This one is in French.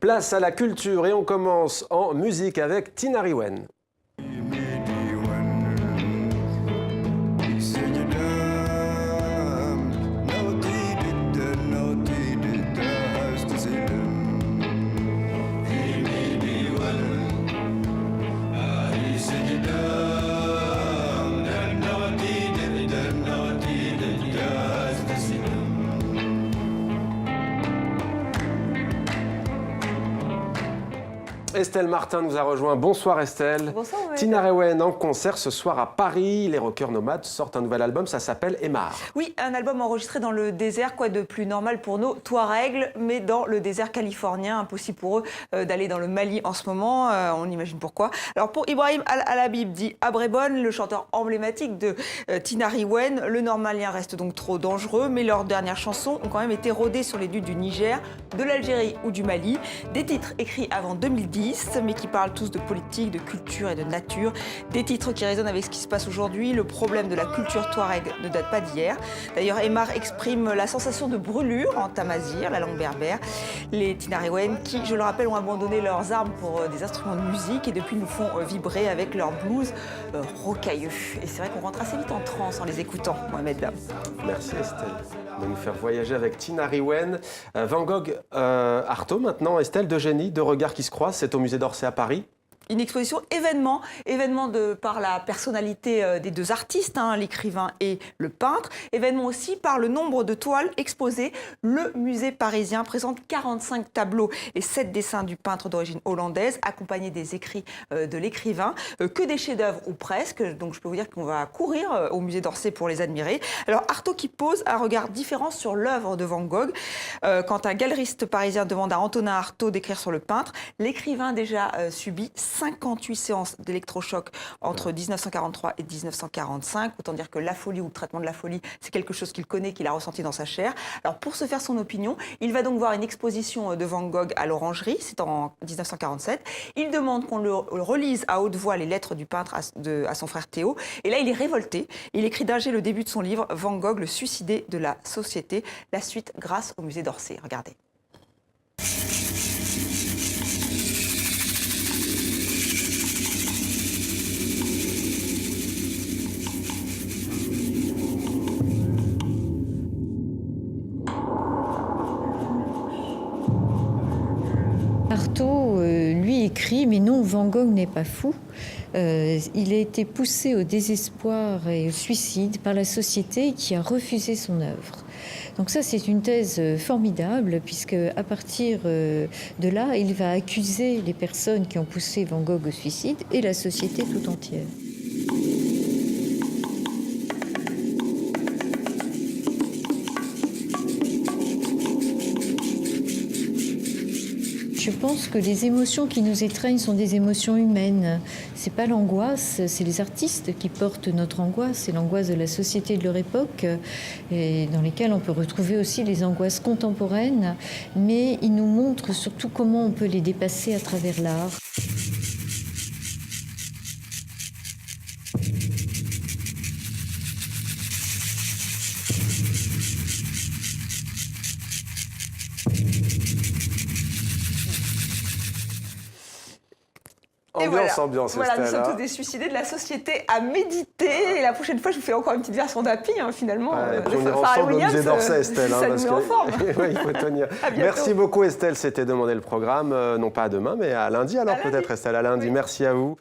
Place à la culture et on commence en musique avec Tinari Wen. Estelle Martin nous a rejoint. Bonsoir Estelle. Bonsoir. Tinari Wen en concert ce soir à Paris. Les Rockers Nomades sortent un nouvel album, ça s'appelle Emar. Oui, un album enregistré dans le désert, quoi de plus normal pour nos Touaregs, mais dans le désert californien. Impossible pour eux d'aller dans le Mali en ce moment, on imagine pourquoi. Alors pour Ibrahim Al-Habib, dit Abrebon, le chanteur emblématique de Tinari Wen, le nord malien reste donc trop dangereux, mais leurs dernières chansons ont quand même été rodées sur les dunes du Niger, de l'Algérie ou du Mali. Des titres écrits avant 2010, mais qui parlent tous de politique, de culture et de nature. Des titres qui résonnent avec ce qui se passe aujourd'hui. Le problème de la culture touareg ne date pas d'hier. D'ailleurs, Emar exprime la sensation de brûlure en tamazir, la langue berbère. Les Tinari Wen, qui, je le rappelle, ont abandonné leurs armes pour des instruments de musique et depuis nous font vibrer avec leur blues rocailleux. Et c'est vrai qu'on rentre assez vite en transe en les écoutant, Mohamed. Merci Estelle de nous faire voyager avec Tinari Wen. Van Gogh, Artaud maintenant, Estelle, d'Eugénie, deux regards qui se croisent, c'est au musée d'Orsay à Paris. Une exposition événement par la personnalité des deux artistes, l'écrivain et le peintre. Événement aussi par le nombre de toiles exposées. Le musée parisien présente 45 tableaux et 7 dessins du peintre d'origine hollandaise, accompagnés des écrits de l'écrivain. Que des chefs-d'œuvre ou presque. Donc je peux vous dire qu'on va courir au musée d'Orsay pour les admirer. Alors Artaud qui pose un regard différent sur l'œuvre de Van Gogh. Quand un galeriste parisien demande à Antonin Artaud d'écrire sur le peintre, l'écrivain déjà subit 58 séances d'électrochoc entre 1943 et 1945. Autant dire que la folie ou le traitement de la folie, c'est quelque chose qu'il connaît, qu'il a ressenti dans sa chair. Alors pour se faire son opinion, il va donc voir une exposition de Van Gogh à l'Orangerie, c'est en 1947. Il demande qu'on le relise à haute voix les lettres du peintre à son frère Théo. Et là, il est révolté. Il écrit d'un jet le début de son livre, Van Gogh, le suicidé de la société. La suite grâce au musée d'Orsay. Regardez. Artaud, lui, écrit, mais non, Van Gogh n'est pas fou. Il a été poussé au désespoir et au suicide par la société qui a refusé son œuvre. Donc ça, c'est une thèse formidable, puisque à partir de là, il va accuser les personnes qui ont poussé Van Gogh au suicide et la société tout entière. Je pense que les émotions qui nous étreignent sont des émotions humaines. C'est pas l'angoisse, c'est les artistes qui portent notre angoisse. C'est l'angoisse de la société de leur époque, et dans lesquelles on peut retrouver aussi les angoisses contemporaines. Mais ils nous montrent surtout comment on peut les dépasser à travers l'art. Ambiance, voilà, nous Estelle, sommes tous des suicidés de la société à méditer. Et la prochaine fois, je vous fais encore une petite version d'Happy, finalement. Ouais, puis on ira ensemble au musée d'Orsay, Estelle. Ça nous met en forme. Ouais, il faut tenir. Merci beaucoup, Estelle. C'était Demander le programme, non pas à demain, mais à lundi. Alors peut-être, Estelle, à lundi. Oui. Merci à vous.